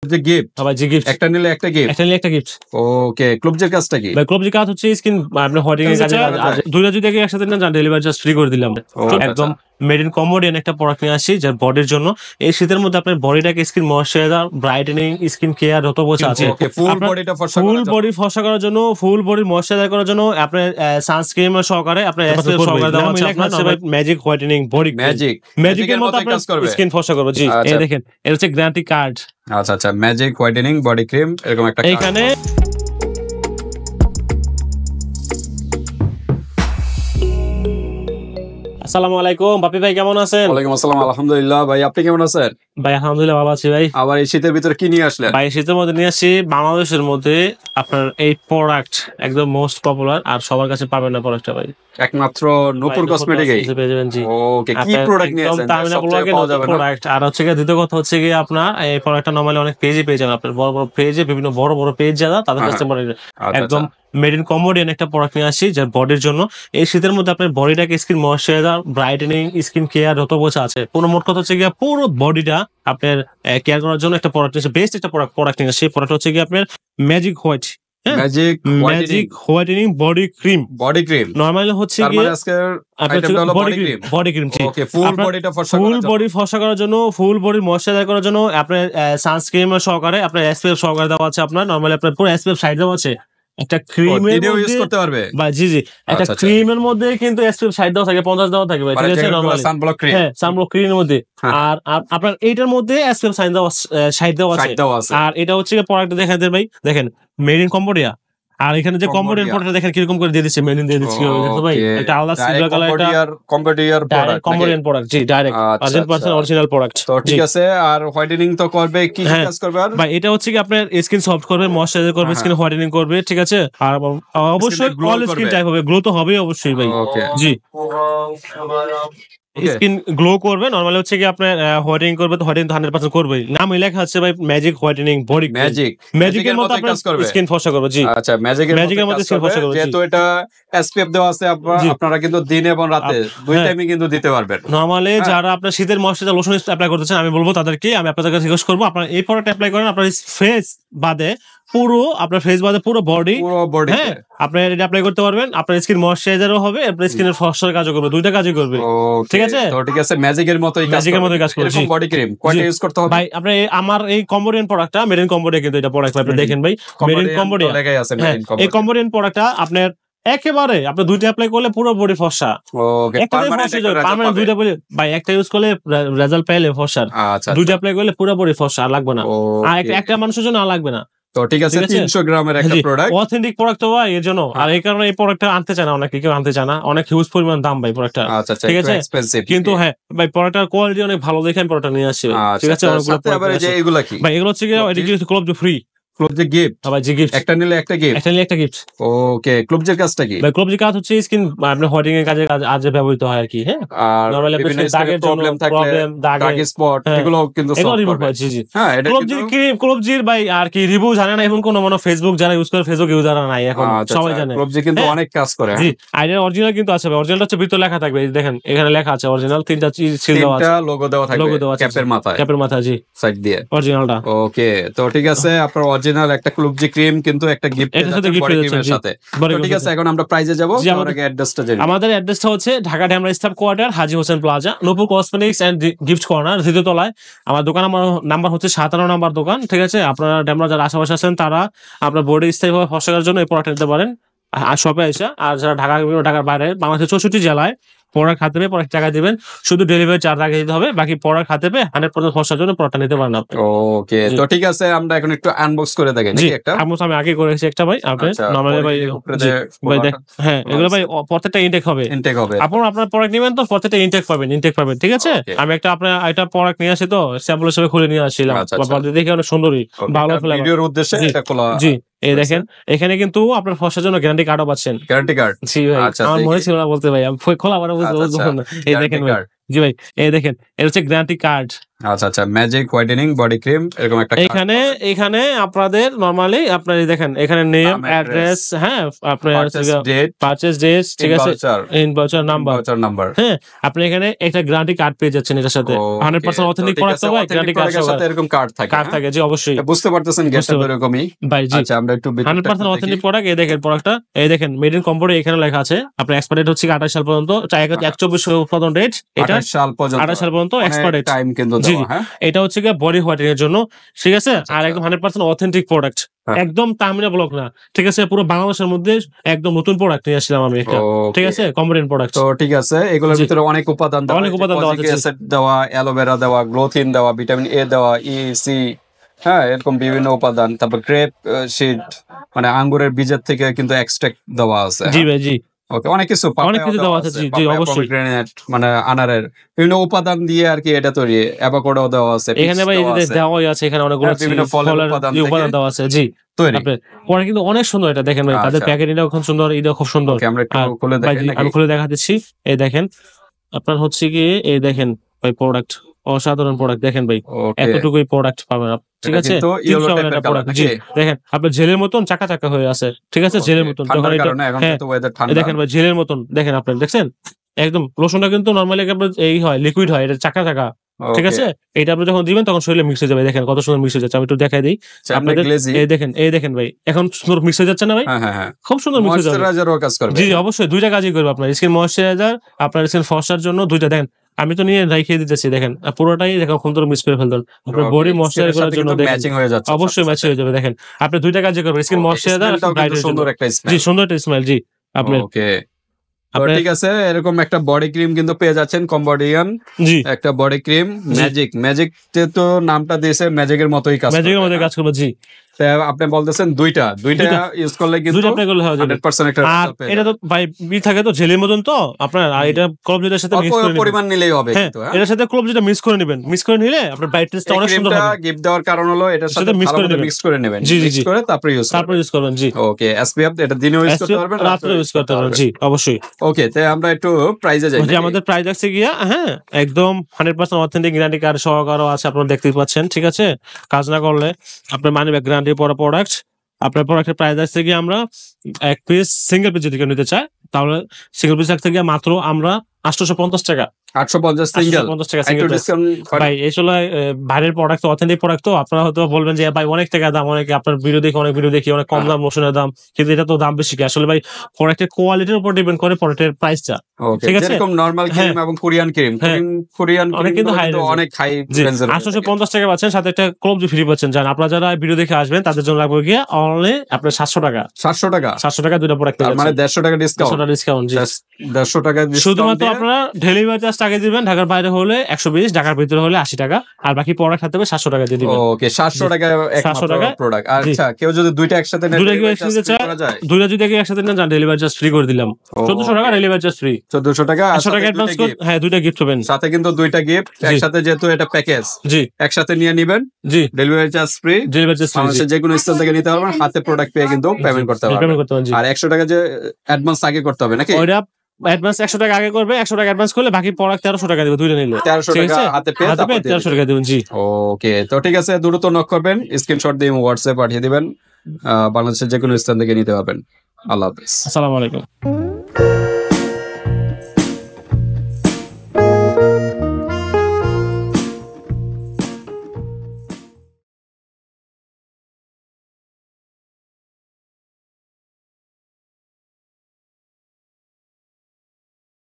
যে গিফট ভাই জি গিফট একটা নিলে একটা গিফট একটা নিলে একটা গিফট। ওকে ক্লবজের কাজটা কি ভাই ক্লবজি কাজ হচ্ছে স্ক্রিন আপনার হোয়াইটিং এর কাজে দুইটা যদি একসাথে না জান ডেলিভারি জাস্ট ফ্রি করে দিলাম একদম মেড ইন কমোডিয়ান একটা প্রোডাক্ট নিয়ে আসি যার বডির জন্য এই শীতের মধ্যে আপনার বডিটাকে skin moisturiser brightening skin care যত কিছু আছে ফুল বডিটা ফর্সা ফুল বডি ফর্সা করার জন্য ফুল বডি ময়েশ্চারাইজার করার জন্য আপনার সানস্ক্রিন সহকারে আপনার এসপিএফ সহকারে দেওয়া আছে আপনার ম্যাজিক হোয়াইটেনিং বডি ম্যাজিকের মতো আপনার স্কিন ফর্সা করবে জি এই দেখেন এটা হচ্ছে গ্যারান্টি কার্ড। আচ্ছা আচ্ছা ম্যাজিক হোয়াইটেনিং বডি ক্রিম এরকম একটা এখানে আসসালামু আলাইকুম বাপি ভাই কেমন আছেন? ওয়ালাইকুম আসসালাম আলহামদুলিল্লাহ ভাই আপনি কেমন আছেন? ভাই আলহামদুলিল্লাহ ভালো আছি ভাই। আবার এই শীতের ভিতরে কি নিয়ে আসলেন? ভাই শীতের মধ্যে নিয়ে আসছি বাংলাদেশের মধ্যে আপনার এই প্রোডাক্ট একদম মোস্ট পপুলার আর সবার কাছে পাবেন না প্রোডাক্টটা ভাই একমাত্র নূপুর কসমেটিক এই পেয়ে যাবেন জি। ওকে কি প্রোডাক্ট নিয়ে আসেন? প্রোডাক্ট আর হচ্ছে কি দ্বিতীয় কথা হচ্ছে কি আপনার এই প্রোডাক্টটা নরমালি অনেক পেজে পেয়ে যাবেন আপনার বড় বড় পেজে বিভিন্ন বড় বড় পেজ যারা তাদের কাছে একদম মেড ইন কমোডিয়ান একটা প্রোডাক্ট নিয়ে আসি যার বডির জন্য এই শীতের মধ্যে আপনার বডিটাকে skin moisturiser brightening skin care যত কিছু আছে পুরো মোট কথা হচ্ছে কি পুরো বডিটা আপনার কেয়ার করার জন্য একটা প্রোডাক্ট আছে বেস্ট একটা প্রোডাক্ট নিয়ে সেই প্রোডাক্ট হচ্ছে কি আপনার magic white magic whitening body cream normally হচ্ছে কি বডি ক্রিম ফুল বডি ফর্সা করার জন্য ফুল বডি ময়েশ্চারাইজার করার জন্য আপনার সানস্ক্রিন সহকারে আপনার এসপিএফ সহকারে দেওয়া আছে আপনার নরমালি আপনার পুরো এসপিএফ সাইড দেওয়া আছে একটা ক্রিমের ইউজ করতে পারবে বা জি একটা ক্রিমের মধ্যে কিন্তু এসপিএফ 60 দেওয়া থাকে 50 দেওয়া থাকে ভাই ঠিক আছে নরমালি সানব্লক ক্রিমের মধ্যে আর আপনার এইটার মধ্যে এসপিএফ 60 দেওয়া আছে আর এটা হচ্ছে প্রোডাক্ট দেখাতে ভাই দেখেন মেড ইন কম্বোডিয়া আর এখানে যে কম্বোডিয়ান প্রোডাক্ট দেখেন কিরকম করে দিয়ে দিচ্ছে মেড ইন দিয়ে দিচ্ছে দেখো ভাই এটা আলাদা সিলভার কালার এটা কম্বোডিয়ান প্রোডাক্ট জি ডাইরেক্ট 100% অরিজিনাল প্রোডাক্ট তো ঠিক আছে আর হোয়াইটেনিং তো করবে কি কাজ করবে আর ভাই এটা হচ্ছে কি আপনার স্কিন সফট করবে ময়েশ্চারাইজার করবে স্কিন হোয়াইটেনিং করবে ঠিক আছে আর অবশ্যই অল স্কিন টাইপ হবে গ্লো তো হবে অবশ্যই ভাই জি স্কিন গ্লো করবে নরমালি হচ্ছে কি আপনার হোয়াইটেনিং করবে তো হোয়াইটেনিং 100% করবেই নাম লেখা আছে ভাই ম্যাজিক হোয়াইটেনিং বডি ম্যাজিকের মতো আপনার স্কিন ফর্সা করবে জি আচ্ছা ম্যাজিকের মতো স্কিন ফর্সা করবে যেহেতু এটা এসপিএফ দেওয়া আছে আপনারা কিন্তু দিন এবং রাতে দুই টাইমে কিন্তু দিতে পারবেন নরমালি যারা আপনার শীতের ময়েশ্চারাইজার লোশন অ্যাপ্লাই করতেছেন আমি বলবো তাদেরকে আমি আপনাদের কাছে রিকোয়েস্ট করব আপনারা এই প্রোডাক্ট অ্যাপ্লাই করেন আপনার ফেস বাদে পুরো আপনার ফেস বাদে পুরো বডি হ্যাঁ আপনি এটা অ্যাপ্লাই করতে পারবেন আপনার স্কিন ময়েশ্চারাইজারও হবে আপনার স্কিনের ফর্সার কাজও করবে দুইটা কাজই করবে ঠিক আছে তো ঠিক আছে ম্যাজিকের মতোই কাজ করবে এরকম বডি ক্রিম কয়টা ইউজ করতে হবে ভাই আপনি আমার এই কম্বোডিয়ান প্রোডাক্টটা মেড ইন কম্বোডিয়া কিন্তু এটা প্রোডাক্ট আপনি দেখেন ভাই মেড ইন কম্বোডিয়া লেখাই আছে মেড ইন কম্বোডিয়া এই কম্বোডিয়ান প্রোডাক্টটা আপনার একেবারে আপনি দুইটা অ্যাপ্লাই করলে পুরো বডি ফর্সা ওকে পার্মানেন্ট দুইটা বলে ভাই একটা ইউজ করলে রেজাল্ট পেলে ফর্সার দুইটা অ্যাপ্লাই করলে পুরো বডি ফর্সা আর লাগবে না আর একটা মানুষের জন্য আর লাগবে না তো ঠিক আছে 300 গ্রামের একটা প্রোডাক্ট অথেন্টিক প্রোডাক্ট তো ভাই এর জন্য আর এই কারণে এই প্রোডাক্টটা আনতে চায় না অনেকে কেউ আনতে চায় না অনেক হিউজ পরিমাণ দাম ভাই প্রোডাক্টটা ঠিক আছে কিন্তু হ্যাঁ ভাই প্রোডাক্টের কোয়ালিটি অনেক ভালো দেখে আমি প্রোডাক্টটা নিয়ে আসছি ঠিক আছে সাথে আবার এই যে এগুলা কি ভাই এগুলো হচ্ছে কি এটা কি ক্লবজি ফ্রি ক্লবজি গিফট ভাই জি গিফট একটা নিলে একটা গিফট ওকে ক্লবজির কাজটা কি ভাই ক্লবজি কাজ হচ্ছে স্কিন আপনার হোয়াইটিং এর কাজে আজে ব্যবহৃত হয় আর কি হ্যাঁ নরমালি আপনার দাগের প্রবলেম থাকলে দাগ স্পট এগুলো কিন্তু সলভ করবে জি জি হ্যাঁ এটা ক্লবজির ভাই আর কি রিভিউ জানে না এখন কোন মানে ফেসবুক যারা ইউজ করে ফেসবুক ইউজার নাই এখন সবাই জানে ক্লবজি কিন্তু অনেক কাজ করে জি আইডিয়া অরিজিনাল কিন্তু আছে ভাই অরিজিনালটা হচ্ছে ভিতরে লেখা থাকবে দেখেন এখানে লেখা আছে অরিজিনাল তিনটা সিল দেওয়া আছে তিনটা লোগো দেওয়া থাকবে ক্যাপের মাথায় জি সাইড দিয়ে অরিজিনালটা ওকে তো ঠিক আছে আপনার অরিজিনাল একটা ক্লবজি ক্রিম কিন্তু একটা গিফট এর সাথে ঠিক আছে এখন আমরা প্রাইজে যাব তার আগে অ্যাড্রেসটা জানি আমাদের অ্যাড্রেসটা হচ্ছে Dhaka Demra staff quarter Haji Hossain plaza Nupur cosmetics and gift corner দ্বিতীয় তলায় আমার দোকান আমার নাম্বার হচ্ছে 57 নাম্বার দোকান ঠিক আছে আপনারা ডেমরা যারা আশেপাশে আছেন তারা আপনার বডি স্থায়ীভাবে ফর্সার জন্য এই প্রোডাক্ট নিতে পারেন আর শপে এসে আর যারা ঢাকার বাইরে বাংলাদেশের 64 জেলায় প্রোডাক্ট হাতে পেয়ে প্রোডাক্ট টাকা দিবেন শুধু ডেলিভারি চার্জ আগে দিতে হবে বাকি প্রোডাক্ট হাতে পেয়ে 100% ফর্সার জন্য প্রোডাক্টটা নিতে পারেন আপনি ওকে তো ঠিক আছে আমরা এখন একটু আনবক্স করে দেখেন নাকি একটা আনবক্স আমি আগে করেছি একটা ভাই আপনি নরমালি ভাই দেখ হ্যাঁ এগুলো ভাই প্রত্যেকটা ইনটেক হবে আপনার প্রোডাক্ট নেবেন তো প্রত্যেকটা ইনটেক পাবেন ঠিক আছে আমি একটা আপনার এটা প্রোডাক্ট নিয়ে আসি তো স্যাম্পল হিসেবে খুলে নিয়ে আসছিলাম দেখে অনেক সুন্দরই ভালো ভিডিওর উদ্দেশ্যে এটা খোলা জি এই দেখেন এখানে কিন্তু আপনার ফর্সার জন্য গ্যারান্টি কার্ডও পাচ্ছেন জি ভাই আমার মনে ছিল না বলতে ভাই আমি খোলা আবার বুঝতে এই দেখেন ভাই জি ভাই এই দেখেন এটা হচ্ছে গ্যারান্টি কার্ড আচ্ছা আচ্ছা, ম্যাজিক হোয়াইটেনিং বডি ক্রিম এরকম একটা এখানে আপনাদের নরমালি আপনার দেখেন এখানে নেম অ্যাড্রেস, হ্যাঁ আপনার পারচেজ ডেট, ঠিক আছে, ইনভাউচার নাম্বার, হ্যাঁ আপনি এখানে একটা গ্যারান্টি কার্ড পেয়ে যাচ্ছেন এটার সাথে 100% অথেন্টিক প্রোডাক্ট হবে, গ্যারান্টি কার্ডের সাথে এরকম কার্ড থাকে জি অবশ্যই বুঝতে পারতেছেন গেটটা এরকমই ভাই জি। আচ্ছা আমরা একটু হান্ড্রেড অথেন্টিক প্রোডাক্ট। এই দেখেন প্রোডাক্টটা, এই দেখেন মেড ইন কম্বোডিয়া এখানে লেখা আছে। আপনার এক্সপায়ার ডেট হচ্ছে 28 সাল পর্যন্ত, 124 উৎপাদন ডেট, এটা 28 সাল পর্যন্ত এক্সপায়ার ডেট টাইম কিন্তু দেওয়া। হ্যাঁ এটা হচ্ছে কি বডি হোয়াইটেনিং এর জন্য, ঠিক আছে। আর একদম 100% অথেন্টিক প্রোডাক্ট, একদম তামিনা ব্লক না, ঠিক আছে, পুরো বাংলাদেশের মধ্যে একদম নতুন প্রোডাক্ট নিয়ে আসলাম আমি একটা, ঠিক আছে, কম্বোডিয়ান প্রোডাক্ট। তো ঠিক আছে, এগুলোর ভিতরে অনেক উপাদান দেওয়া, অ্যাসিড দেওয়া, অ্যালোভেরা দেওয়া, গ্লোথিন দেওয়া, ভিটামিন এ দেওয়া, ই সি, হ্যাঁ এরকম বিভিন্ন উপাদান। তারপর গ্রেপ সিড মানে আঙ্গুরের বীজের থেকে কিন্তু এক্সট্রাক্ট দেওয়া আছে। জি ভাই জি, ওকে, অনেক কিছু দেওয়া আছে। জি অবশ্যই, মানে আনারের বিভিন্ন উপাদান দিয়ে আর কি এটা তৈরি। অ্যাভোকাডো দেওয়া আছে এখানে ভাই, দেওয়াই আছে এখানে অনেকগুলো বিভিন্ন ফলের উপাদান দেওয়া আছে জি তৈরি। পরে কিন্তু অনেক সুন্দর, এটা দেখেন ভাই, তাদের প্যাকেটিংটাও খুব সুন্দর, এটা খুব সুন্দর। আমরা একটু খুলে দেখেন, আমি খুলে দেখা দিচ্ছি। এই দেখেন আপনার হচ্ছে কি, এই দেখেন ভাই প্রোডাক্ট, অসাধারণ প্রোডাক্ট, দেখেন ভাই এতটুকুই প্রোডাক্ট পাবেন, ঠিক আছে। দেখেন আপনার জেলের মতন চাকা চাকা হয়ে আছে, ঠিক আছে, জেলের মতন। যখন দেখেন ভাই জেলের মতন, দেখেন আপনার দেখছেন একদম লোশনটা কিন্তু নরমালি এই হয় লিকুইড হয়, এটা চাকা চাকা, ঠিক আছে। এটা আপনি যখন দিবেন তখন শরীরে মিক্স হয়ে যাবে, দেখেন কত সুন্দর মিক্স হয়ে যাচ্ছে। আমি একটু দেখাই দিই আপনাদের, এই দেখেন ভাই এখন সুন্দর মিক্স হয়ে যাচ্ছে না ভাই, খুব সুন্দর মিক্স হয়ে যাবে। জি অবশ্যই, দুইটা কাজই করবে আপনার স্কিন ময়েশ্চারাইজার, আপনার স্কিন ফর্সার জন্য দুইটা। দেখেন আমি তো নিয়ে রাখিয়ে দিতেছি, দেখেন পুরোটাই দেখেন সুন্দর মিক্স করে ফেলতেন আপনার বডি ময়েশ্চারাইজ করার জন্য, অবশ্যই ম্যাচ হয়ে যাবে। দেখেন আপনি দুইটা কাজই করবে, স্কিন ময়েশ্চারাইজার, সুন্দর একটা স্মেল, জি সুন্দর একটা স্মেল, জি আপনি ঠিক আছে। এরকম একটা বডি ক্রিম কিন্তু পেয়ে যাচ্ছেন কম্বোডিয়ান, একটা বডি ক্রিম ম্যাজিক তো নামটা দিয়েছে ম্যাজিকের মতোই কাজ করবে জি। আপনি বলতেছেন দুইটা ইউজ করলে কিন্তু 100% একটা আর এটা তো ভাই থাকে তো জেলের মতন, তো আপনার আর এটা ক্লোব যেটার সাথে মিক্স করে পরিমাণ নিলেই হবে, এটার সাথে ক্লোব যেটা মিক্স করে নেবেন, মিক্স করে নিলে আপনার ব্রাইটনেসটা অনেক সুন্দর হবে। গিফট দেওয়ার কারণ হলো এটার সাথে ভালোভাবে মিক্স করে নেবেন, মিক্স করে তারপর ইউজ করবেন জি। ওকে, এসপিএফ এটা দিনেও ইউজ করতে পারবেন, রাতেও ইউজ করতে পারবেন, জি অবশ্যই। ওকে, তাই আমরা একটু প্রাইসে যাই। আমাদের প্রাইস আছে গিয়া, হ্যাঁ একদম 100% অথেন্টিক গ্যারান্টি কার্ড সহকারে আছে, আপনারা দেখতেই পাচ্ছেন, ঠিক আছে। কাজ না করলে আপনার মানি ব্যাক গ্যারান্টি পড়া প্রোডাক্ট। আপনার প্রোডাক্টের প্রাইস আছে গিয়ে, আমরা এক পিস সিঙ্গেল পিস যদি কেউ নিতে চায় তাহলে সিঙ্গেল পিস থাকতে গিয়ে মাত্র আমরা 850 টাকা, 850 সিঙ্গেল, 850 টাকা সিঙ্গেল ভাই। আসলে বাইরের প্রোডাক্ট তো অথেন্টিক প্রোডাক্ট, তো আপনারা হয়তো বলবেন যে ভাই অনেক টাকা দাম, অনেকে আপনার ভিডিও দেখি অনেক কম দাম মোশনের দাম, কিন্তু এটা তো দাম বেশি কি। আসলে ভাই প্রোডাক্টের কোয়ালিটির উপর ডিপেন্ড করে প্রোডাক্টের প্রাইসটা, ঠিক আছে। যেরকম নরমাল ক্রিম এবং কোরিয়ান ক্রিম, অনেক কিন্তু অনেক হাই রেঞ্জের, 850 টাকা পাচ্ছেন, সাথে একটা ক্লোব ফ্রি পাচ্ছেন। জান আপনারা যারা ভিডিও দেখে আসবেন তাদের জন্য লাগবে গিয়ে অনলি আপনার 700 টাকা, 700 টাকা দুটো প্রোডাক্ট, মানে 150 টাকা ডিসকাউন্ট, জি 150 টাকা শুধুমাত্র আপনারা ডেলিভারি চার্জ টাকা দিবেন। ঢাকার বাইরে হলে 120, ঢাকার ভিতরে হলে 80 টাকা, আর বাকি প্রোডাক্ট হাতে 700 টাকা দিয়ে দিবেন। ওকে, 700 টাকা একমাত্র প্রোডাক্ট। আচ্ছা, কেউ যদি দুইটা একসাথে নেয়, দুইটা যদি একসাথে নেন, ডেলিভারি চার্জ ফ্রি করে দিলাম, 1400 টাকা ডেলিভারি চার্জ ফ্রি, 1400 টাকা, 800 টাকা অ্যাডভান্স করে, হ্যাঁ দুইটা গিফট পাবেন, সাথে কিন্তু দুইটা গিফট একসাথে, যেহেতু এটা প্যাকেজ, জি একসাথে নিয়ে নেবেন, জি ডেলিভারি চার্জ ফ্রি, যে কোনো স্থান থেকে নিতে পারবেন, হাতে প্রোডাক্ট পেয়ে কিন্তু পেমেন্ট করতে পারবেন। আর 100 টাকা যে অ্যাডভান্স আগে করতে হবে নাকি? ওইটা অ্যাডভান্স 100 টাকা আগে করবে, 100 টাকা অ্যাডভান্স করলে বাকি প্রোডাক্ট 1300 টাকা দিবে, দুইটা নিলে 1300 টাকা হাতে পেয়ে 1300 টাকা দিবেন, জি। ওকে, তো ঠিক আছে, দ্রুত নক করবেন, স্ক্রিনশট দিয়ে হোয়াটসঅ্যাপ পাঠিয়ে দিবেন, বাংলাদেশের যে কোনো স্থান থেকে নিতে পারবেন। আল্লাহ হাফেজ, আসসালামু আলাইকুম।